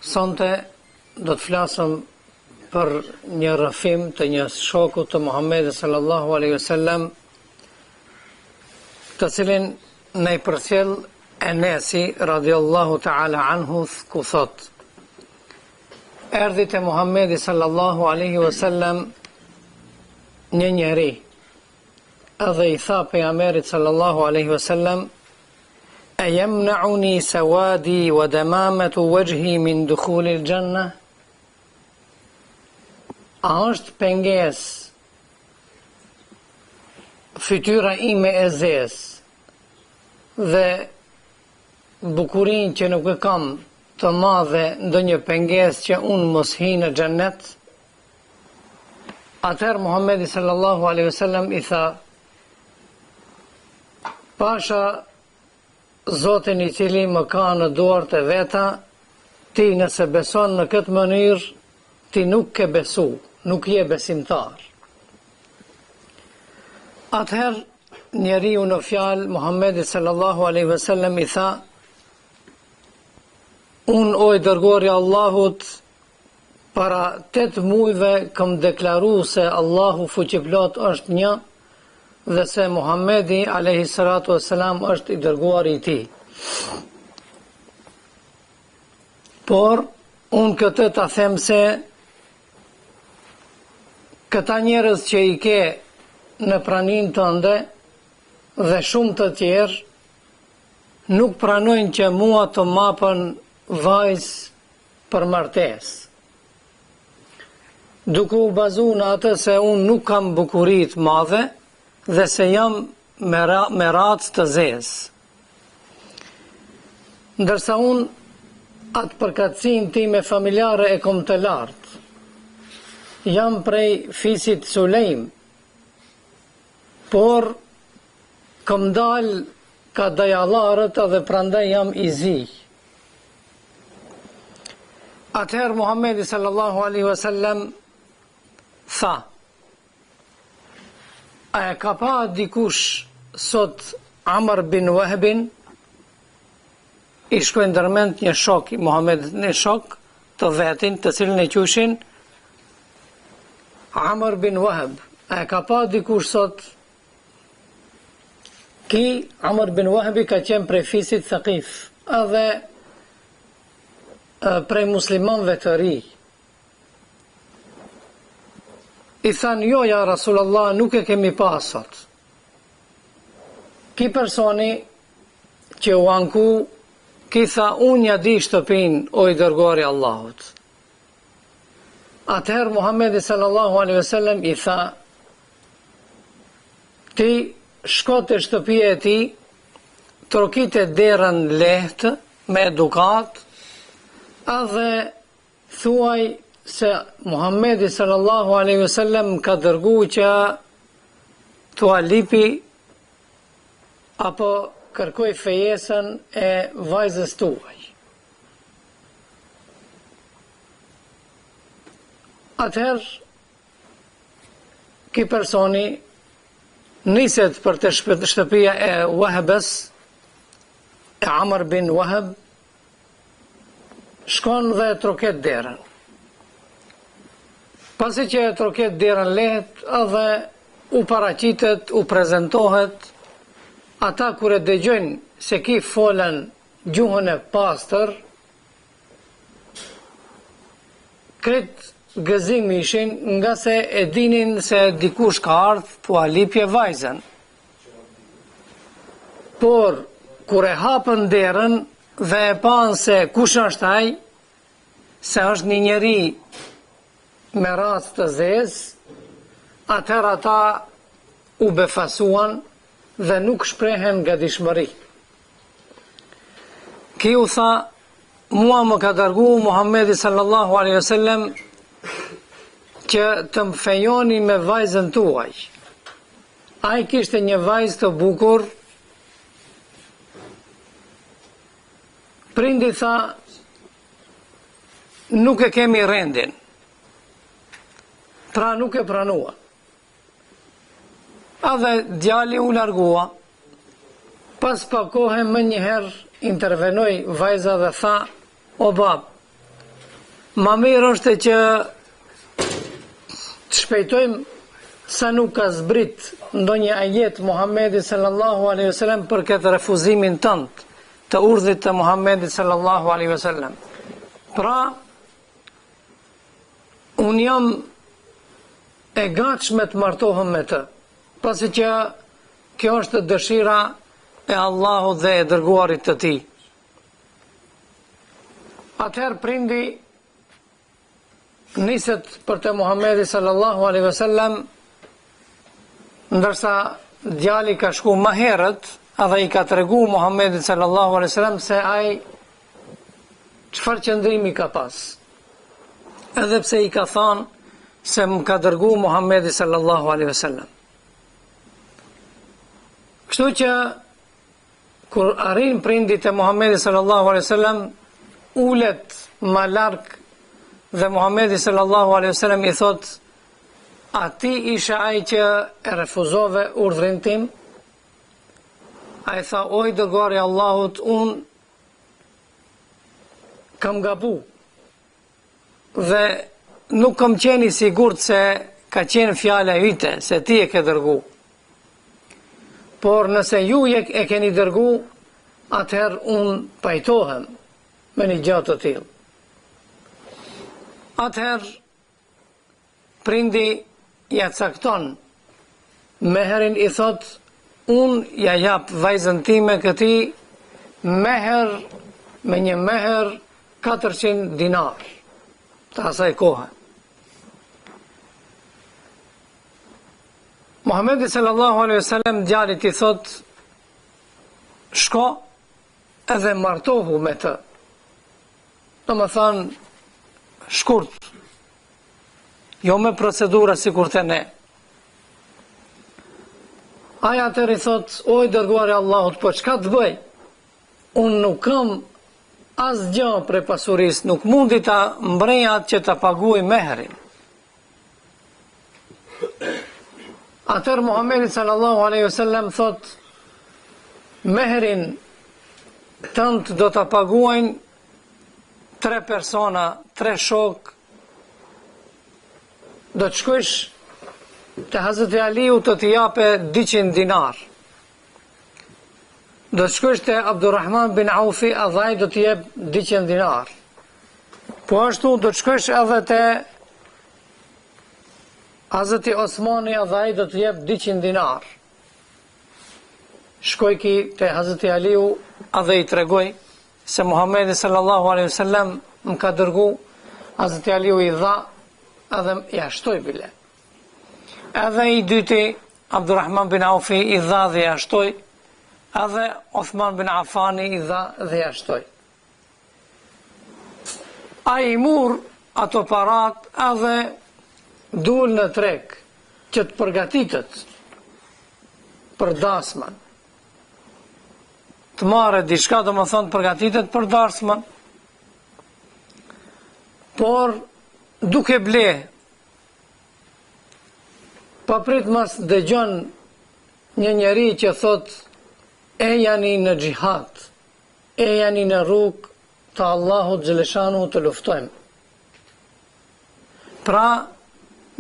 Sonte do të flasëm për një rrëfim të një shoku të Muhammedit sallallahu alaihi wasallam, të cilin ne i përcjell Enesi radhiyallahu ta'ala anhu, ku thot: erdhi te Muhammedi sallallahu alaihi wasallam një njeri, edhe i tha pejgamberit sallallahu alaihi wasallam: e jemnauni sawadi wa damamatu wajhi min dukhulil janna? A është penges fytyra ime e zezë dhe bukurin që nuk e kam të madhe ndonjë penges që unë mos hi në xhennet? Atëherë Muhammedi sallallahu alaihi wasallam i tha: pasha Zotin i cili më ka në duart e veta, ti nëse beson në këtë mënyrë, ti nuk ke besu, nuk je besimtar. Atëherë njeriu në fjalë Muhammedi sallallahu alaihi wasallam i tha: unë o i dërguari i Allahut, para 8 muajve kam deklaru se Allahu fuqiplot është një dhe se Muhammedi alayhi salatu wassalam është i dërguari i tij. Por unë këtë ta them se këta njerëz që i ke në praninë tënde dhe shumë të tjerë nuk pranojnë që mua të mapën vajzë për martesë, duke u bazuar në atë se unë nuk kam bukurit madhe dhe se jam me racë të zezë. Ndërsa unë atë përkatësinë time familjare e kom të lartë. Jam prej fisit Sulejm, por kom dalë ka dajallarët edhe prandaj jam i zi. Atëherë Muhammedi sallallahu alaihi wasallam tha: a e ka pa dikush sot Amr bin Wahbin? I shkoi ndërmend një shok i Muhammedit, një shok të vetin, të cilin e quajshin Amr bin Wahb. A e ka pa dikush sot? Ki Amr bin Wahbi ka qenë prej fisit Thaqif, edhe prej muslimanëve të ri. I thanë: jo, ja Rasulullah, nuk e kemi pas sot. Ki personi që u anku, ki tha: unë ja di shtëpin, o i dërguari i Allahut. Atëherë Muhammedi sallallahu alaihi wasallam i tha: ti shko te shtëpia e tij, trokite derën lehtë me edukat, edhe thuaj se Muhammedi sallallahu alaihi wasallam ka dërgu që tua lipi apo kërkoj fejesën e vajzës tuaj. Atëherë ki personi niset për të shtëpia e Wahbës, e Amr bin Wahb, shkon dhe troket derën. Pasi që e troket derën lehtë, edhe u paraqitet, u prezentohet, ata kur e dëgjojnë se ki folën gjuhën e pastër, kret gëzim ishin, nga se e dinin se dikush ka ardhur tua lipje vajzën. Por kur e hapën derën dhe e pan se kush është ai, se është një njeri me racë të zezë, atëherë ata u befasuan dhe nuk shprehen nga dishmëri. Ki u tha: mua më ka dërgu Muhammedi sallallahu alaihi wasallam që të më fejoni me vajzën tuaj. Ai kishte një vajzë të bukur. Prindi tha: nuk e kemi rendin, pra nuk e pranua. Edhe djali u largua. Pas pa kohë më njëherë intervenoi vajza dhe tha: o bab, Ma mirë është që të shpejtojmë sa nuk ka zbrit ndonjë ajet Muhamedi sallallahu alaihi wasallam për këtë refuzimin tënd të urdhit të Muhamedit sallallahu alaihi wasallam. Pra, unë jam e gatshme të martohem me të, pasi që kjo është dëshira e Allahut dhe e dërguarit të tij. Atëherë prindi niset për të Muhamedi sallallahu alaihi wasallam, ndërsa djali ka shku më herët edhe i ka tregu Muhamedit sallallahu alaihi wasallam se ai çfarë qëndrimi ka pas. Edhe pse i ka thënë se më ka dërgu Muhamedi sallallahu alaihi wasallam. Kështu që kur arrin prindit e Muhamedit sallallahu alaihi wasallam, ulet më larg dhe Muhamedi sallallahu alaihi wasallam i thot: "A ti ishe ai që e refuzove urdhrin tim?" Ai tha: "O i dërguari i Allahut, unë kam gabu dhe nuk kam qenë i sigurt se ka qenë fjala yte, se ti e ke dërgu. Por nëse ju e keni dërgu, atëherë unë pajtohem me një gjatë të tillë." Atëherë prindi ja cakton meherin, i thot: "Unë ja jap vajzën time këtij meher, me një meher 400 dinar të asaj kohe." Muhamedi sallallahu alaihi wasallam djalit i thot: "Shko edhe martohu me të." Do më thonë shkurt, jo me procedura si kur të ne. Aja atër i thot: "O i dërguari i Allahut, po çka të bëj? Unë nuk kam asgjë prej pasurisë, nuk mundi ta mbrej atë që ta paguaj meherin." Atër Muhamedi sallallahu alaihi wasallam thot: "Meherin tënd do ta paguajnë 3 persona, 3 shok. Do të shkosh te Hazreti Aliu, të t'i jape 200 dinar. Do të shkosh te Abdurrahman bin Aufi, edhe ai do t'i jep 200 dinar. Po ashtu do të shkosh edhe te Hazreti Osmani, edhe ai do t'i jep 200 dinar. Shkoj ki te Hazreti Aliu edhe i tregoj se Muhamedi sallallahu alaihi wasallam më ka dërgu." Hazreti Aliu i dha edhe ja shtoj bile. Edhe i dyti, Abdurrahman bin Aufi, i dha dhe ja shtoj, edhe Uthman bin Affani i dha dhe ja shtoj. A i mur ato parat edhe dul në treg që të përgatitet për dasman. Të marrë diçka, do më thonë përgatitet për dasman. Por duke ble, paprit mas dëgjon një njeri që thot: "E jani në xhihad, e jani në rrugë të Allahut xheleshanu të luftojmë." Pra,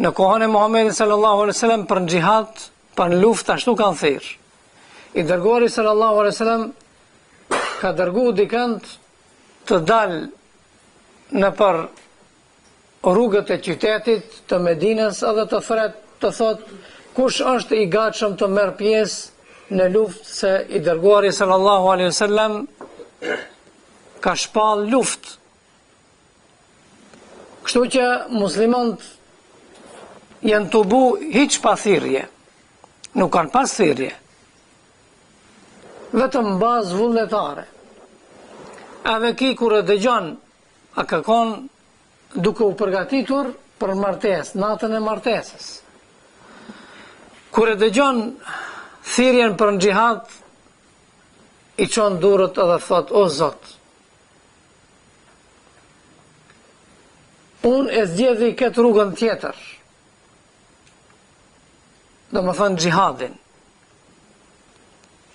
në kohën e Muhamedit sallallahu alaihi wasallam për në xhihad, për në luftë ashtu kanë thirrë. I dërguari sallallahu alaihi wasallam ka dërgu dikant të dalë në për rrugët e qytetit të Medinës edhe të thret, të thot: "Kush është i gatshëm të merr pjesë në luftë, se i dërguari sallallahu alaihi wasallam ka shpall luftë." Kështu që muslimanët janë të bu hiç pa thirrje, nuk kanë pas thirrje, vetëm bazë vullnetare. Edhe ki kur e dëgjon, a kërkon duke u përgatitur për martesë, natën e martesës. Kur e dëgjon thirrjen për në xhihad, i çon durët edhe thot: "O Zot, unë e zgjedhi këtë rrugën tjetër, do më thënë xhihadin.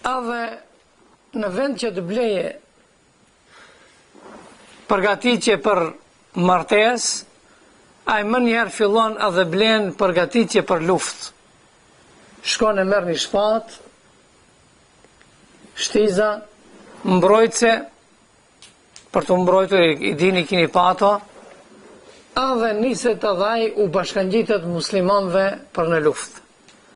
Edhe në vend që të bleje përgatitje për martes, ai më njëherë fillon edhe blen përgatitje për luftë. Shkon e merr një shpatë, shtiza, mbrojtëse, për të mbrojtur i dini kini pato, edhe niset edhe ai u bashkangjitet muslimanëve për në luftë.